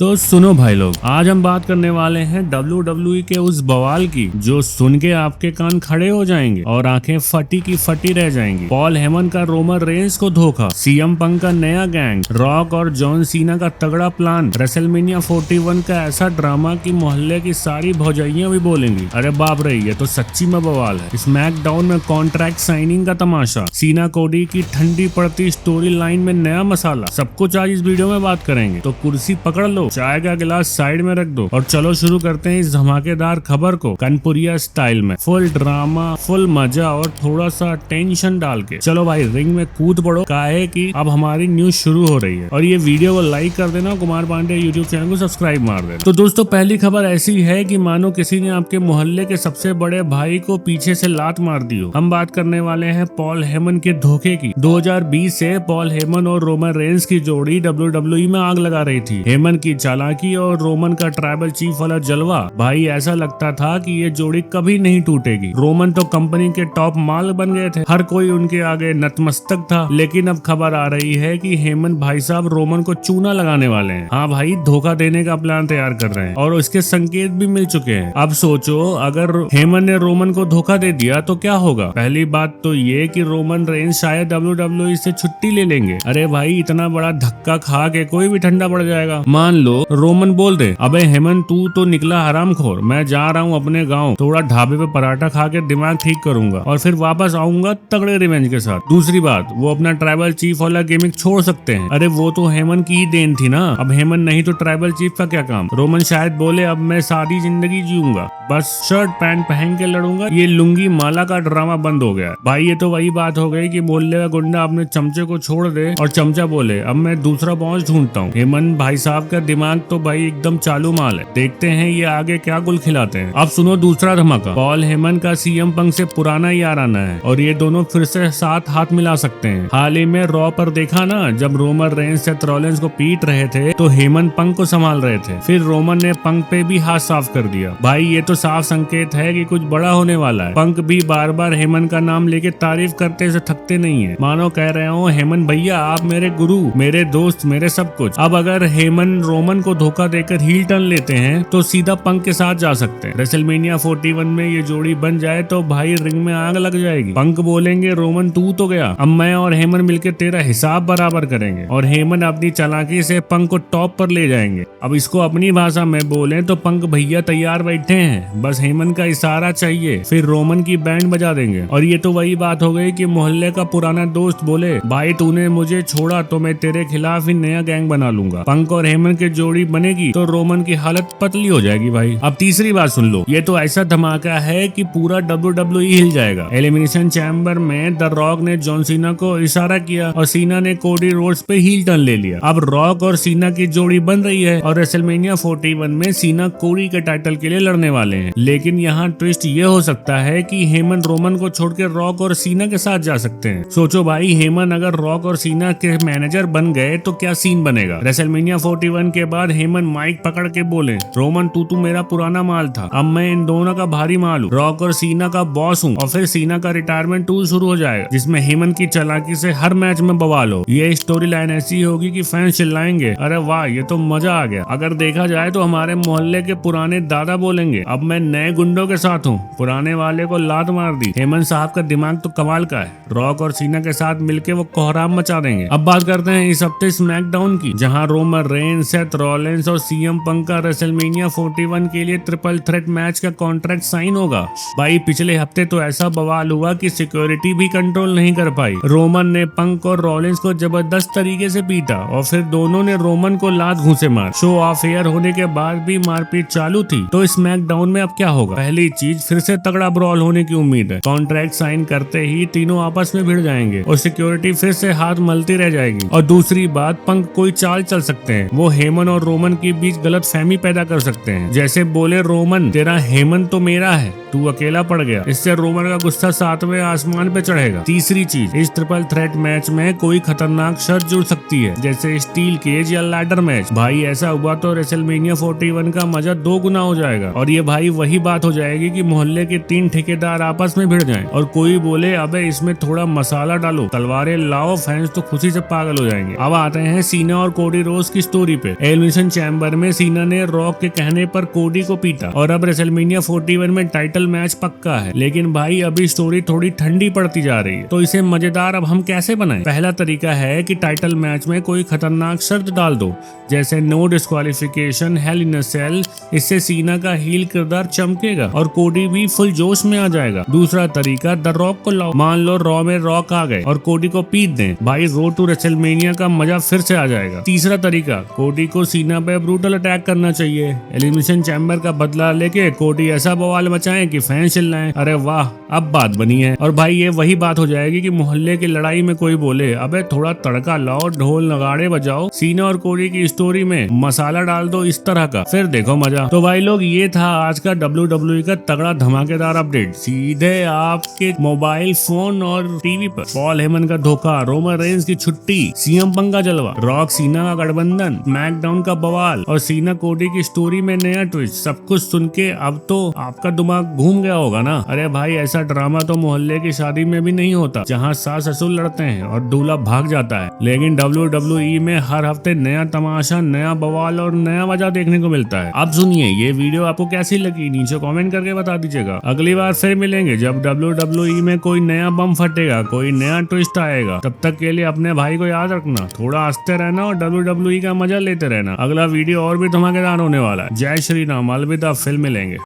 तो सुनो भाई लोग, आज हम बात करने वाले हैं WWE के उस बवाल की जो सुन के आपके कान खड़े हो जाएंगे और आंखें फटी की फटी रह जाएंगी। पॉल हेमन का रोमन रेंस को धोखा, सीएम पंक का नया गैंग, रॉक और जॉन सीना का तगड़ा प्लान, रेसलमेनिया 41 का ऐसा ड्रामा कि मोहल्ले की सारी भौजाइयां भी बोलेंगी अरे बाप रे, ये तो सच्ची में बवाल है। स्मैकडाउन में कॉन्ट्रैक्ट साइनिंग का तमाशा, सीना कोडी की ठंडी पड़ती स्टोरी लाइन में नया मसाला, सब कुछ आज इस वीडियो में बात करेंगे। तो कुर्सी पकड़ लो, चाय का गिलास साइड में रख दो और चलो शुरू करते हैं इस धमाकेदार खबर को कानपुरिया स्टाइल में। फुल ड्रामा, फुल मजा और थोड़ा सा टेंशन डाल के चलो भाई रिंग में कूद पड़ो, काहे कि अब हमारी न्यूज शुरू हो रही है। और ये वीडियो को लाइक कर देना, कुमार पांडे यूट्यूब चैनल को सब्सक्राइब मार देना। तो दोस्तों, पहली खबर ऐसी है कि मानो किसी ने आपके मोहल्ले के सबसे बड़े भाई को पीछे से लात मार दी हो। हम बात करने वाले हैं पॉल हेमन के धोखे की। 2020 से पॉल हेमन और रोमन रेंस की जोड़ी WWE में आग लगा रही थी। हेमन की चालाकी और रोमन का ट्राइबल चीफ वाला जलवा, भाई ऐसा लगता था कि ये जोड़ी कभी नहीं टूटेगी। रोमन तो कंपनी के टॉप माल बन गए थे, हर कोई उनके आगे नतमस्तक था। लेकिन अब खबर आ रही है कि हेमन भाई साहब रोमन को चूना लगाने वाले हैं। हाँ भाई, धोखा देने का प्लान तैयार कर रहे हैं और उसके संकेत भी मिल चुके हैं। अब सोचो, अगर हेमन ने रोमन को धोखा दे दिया तो क्या होगा। पहली बात तो ये कि रोमन रेंस शायद WWE से छुट्टी ले लेंगे। अरे भाई, इतना बड़ा धक्का खा के कोई भी ठंडा पड़ जाएगा। मान लो रोमन बोल दे, अबे हेमन तू तो निकला हरामखोर, मैं जा रहा हूँ अपने गांव, थोड़ा ढाबे पे पराठा खा के दिमाग ठीक करूंगा और फिर वापस आऊंगा तगड़े रिवेंज के साथ। दूसरी बात, वो अपना ट्राइबल चीफ वाला गिमिक छोड़ सकते हैं। अरे वो तो हेमन की ही देन थी ना, अब हेमन नहीं तो ट्राइबल चीफ का क्या काम। रोमन शायद बोले, अब मैं सादी जिंदगी जीऊंगा, बस शर्ट पैंट पहन के लड़ूंगा। ये लुंगी माला का ड्रामा बंद हो गया। भाई ये तो वही बात हो गई कि मोहल्ले का गुंडा अपने चमचे को छोड़ दे और चमचा बोले, अब मैं दूसरा बॉस ढूंढता हूँ। हेमन भाई साहब का दिमाग तो भाई एकदम चालू माल है। देखते हैं ये आगे क्या गुल खिलाते हैं। अब सुनो दूसरा धमाका, पॉल हेमन का सीएम पंक से पुराना याराना है और ये दोनों फिर से साथ हाथ मिला सकते हैं। हाल ही में रॉ पर देखा ना, जब रोमन रेंस से रॉलिंस को पीट रहे थे तो हेमन पंक को संभाल रहे थे, फिर रोमन ने पंक पे भी हाथ साफ कर दिया। भाई ये तो साफ संकेत है कि कुछ बड़ा होने वाला है। पंक भी बार बार हेमन का नाम लेके तारीफ करते से थकते नहीं है, मानो कह रहे हो हेमन भैया आप मेरे गुरु, मेरे दोस्त, मेरे सब कुछ। अब अगर हेमन रोमन को धोखा देकर हील टर्न लेते हैं तो सीधा पंक के साथ जा सकते हैं। रेसलमेनिया 41 में ये जोड़ी बन जाए तो भाई रिंग में आग लग जाएगी। पंक बोलेंगे, रोमन तू तो गया, अब मैं और हेमन मिलकर तेरा हिसाब बराबर करेंगे। और हेमन अपनी चालाकी से पंक को टॉप पर ले जाएंगे। अब इसको अपनी भाषा में बोले तो पंक भैया तैयार बैठे हैं, बस हेमन का इशारा चाहिए, फिर रोमन की बैंड बजा देंगे। और ये तो वही बात हो गई कि मोहल्ले का पुराना दोस्त बोले, भाई तूने मुझे छोड़ा तो मैं तेरे खिलाफ ही नया गैंग बना लूंगा। पंक और हेमन की जोड़ी बनेगी तो रोमन की हालत पतली हो जाएगी भाई। अब तीसरी बात सुन लो, ये तो ऐसा धमाका है कि पूरा WWE हिल जाएगा। एलिमिनेशन चैम्बर में द रॉक ने जॉन सीना को इशारा किया और सीना ने कोडी रोड्स पे हील टर्न ले लिया। अब रॉक और सीना की जोड़ी बन रही है और रेसलमेनिया 41 में सीना कोडी के टाइटल के लिए लड़ने वाले हैं। लेकिन यहाँ ट्विस्ट ये हो सकता है कि हेमन रोमन को छोड़ के रॉक और सीना के साथ जा सकते हैं। सोचो भाई, हेमन अगर रॉक और सीना के मैनेजर बन गए तो क्या सीन बनेगा। रेसलमेनिया 41 के बाद हेमन माइक पकड़ के बोले, रोमन तू मेरा पुराना माल था, अब मैं इन दोनों का भारी माल हूँ, रॉक और सीना का बॉस हूँ। और फिर सीना का रिटायरमेंट टूर शुरू हो जाएगा जिसमें हेमन की चालाकी से हर मैच में बवाल हो। ये स्टोरी लाइन ऐसी होगी कि फैंस चिल्लाएंगे, अरे वाह ये तो मजा आ गया। अगर देखा जाए तो हमारे मोहल्ले के पुराने दादा बोलेंगे, अब मैं नए गुंडों के साथ हूँ, पुराने वाले को लात मार दी। हेमन साहब का दिमाग तो कमाल का है, रॉक और सीना के साथ मिलके वो कोहराम मचा देंगे। अब बात करते हैं इस हफ्ते स्मैकडाउन की, जहाँ रोमन रेंस, सेथ रॉलिंस और सीएम पंक का रेसलमेनिया 41 के लिए ट्रिपल थ्रेट मैच का कॉन्ट्रैक्ट साइन होगा। भाई पिछले हफ्ते तो ऐसा बवाल हुआ कि सिक्योरिटी भी कंट्रोल नहीं कर पाई। रोमन ने पंक और रॉलिंस को जबरदस्त तरीके से पीटा और फिर दोनों ने रोमन को लात घूंसे मार। शो ऑफ एयर होने के बाद भी मारपीट चालू थी। तो स्मैकडाउन में अब क्या होगा। पहली चीज, फिर से तगड़ा ब्रॉल होने की उम्मीद है। कॉन्ट्रैक्ट साइन करते ही तीनों आपस में भिड़ जाएंगे और सिक्योरिटी फिर से हाथ मलती रह जाएगी। और दूसरी बात, पंक कोई चाल चल सकते हैं, वो हेमन और रोमन के बीच गलत फहमी पैदा कर सकते हैं। जैसे बोले, रोमन तेरा हेमन तो मेरा है, तू अकेला पड़ गया। इससे रोमन का गुस्सा 7वें आसमान पे चढ़ेगा। तीसरी चीज, इस ट्रिपल थ्रेट मैच में कोई खतरनाक शर्त जुड़ सकती है, जैसे स्टील केज या लैडर मैच। भाई ऐसा हुआ तो रेसलमेनिया 41 का मजा 2 गुना हो जाएगा। और ये भाई वही बात हो जाएगी कि मोहल्ले के 3 ठेकेदार आपस में भिड़ जाएं और कोई बोले, अबे इसमें थोड़ा मसाला डालो, तलवारें लाओ, फैंस तो खुशी से पागल हो जाएंगे। अब आते हैं सीना और कोडी रोड्स की स्टोरी पे। एलिमिनेशन चैम्बर में सीना ने रॉक के कहने पर कोडी को पीटा और अब रेसलमेनिया 41 में टाइटल मैच पक्का है। लेकिन भाई अभी स्टोरी थोड़ी ठंडी पड़ती जा रही है, तो इसे मजेदार अब हम कैसे बनाएं? पहला तरीका है कि टाइटल मैच में कोई खतरनाक शर्त डाल दो, जैसे नो डिस्क्वालिफिकेशन, हेल इन अ सेल। इससे सीना का हील किरदार चमकेगा और कोडी भी फुल जोश में आ जाएगा। दूसरा तरीका, द रॉक को लाओ। मान लो रॉ में रॉक आ गए और कोडी को पीट दें, भाई रोड टू रेसलमेनिया का मजा फिर से आ जाएगा। तीसरा तरीका, कोडी को सीना पे ब्रूटल अटैक करना चाहिए। एलिमिनेशन चैम्बर का बदला लेके कोडी ऐसा बवाल मचाएं कि फैंस चिल्लाएं, अरे वाह अब बात बनी है। और भाई ये वही बात हो जाएगी कि मोहल्ले की लड़ाई में कोई बोले, अबे थोड़ा तड़का लाओ, ढोल नगाड़े बजाओ, सीना और कोडी की स्टोरी में मसाला डाल दो इस तरह का, फिर देखो मजा। तो भाई लोग ये था आज का WWE का तगड़ा धमाकेदार अपडेट, सीधे आपके मोबाइल फोन और टीवी पर। पॉल हेमन का धोखा, रोमन रेंस की छुट्टी, सीएम पंक का जलवा, रॉक सीना का गठबंधन, मैकडाउन का बवाल और सीना कोडी की स्टोरी में नया ट्विस्ट, सब कुछ सुन के अब तो आपका दिमाग घूम गया होगा ना। अरे भाई ऐसा ड्रामा तो मोहल्ले की शादी में भी नहीं होता, जहाँ सास ससुर लड़ते हैं और दूल्हा भाग जाता है। लेकिन WWE में हर हफ्ते नया तमाशा, नया बवाल और नया मजा देखने को मिलता है। अब सुनिए ये वीडियो आपको कैसी लगी, नीचे कमेंट करके बता दीजिएगा। अगली बार फिर मिलेंगे जब WWE में कोई नया बम फटेगा, कोई नया ट्विस्ट आएगा। तब तक के लिए अपने भाई को याद रखना, थोड़ा हंसते रहना और WWE का मजा लेते रहना। अगला वीडियो और भी धमाकेदार होने वाला है। जय श्री राम, अलविदा, फिर मिलेंगे।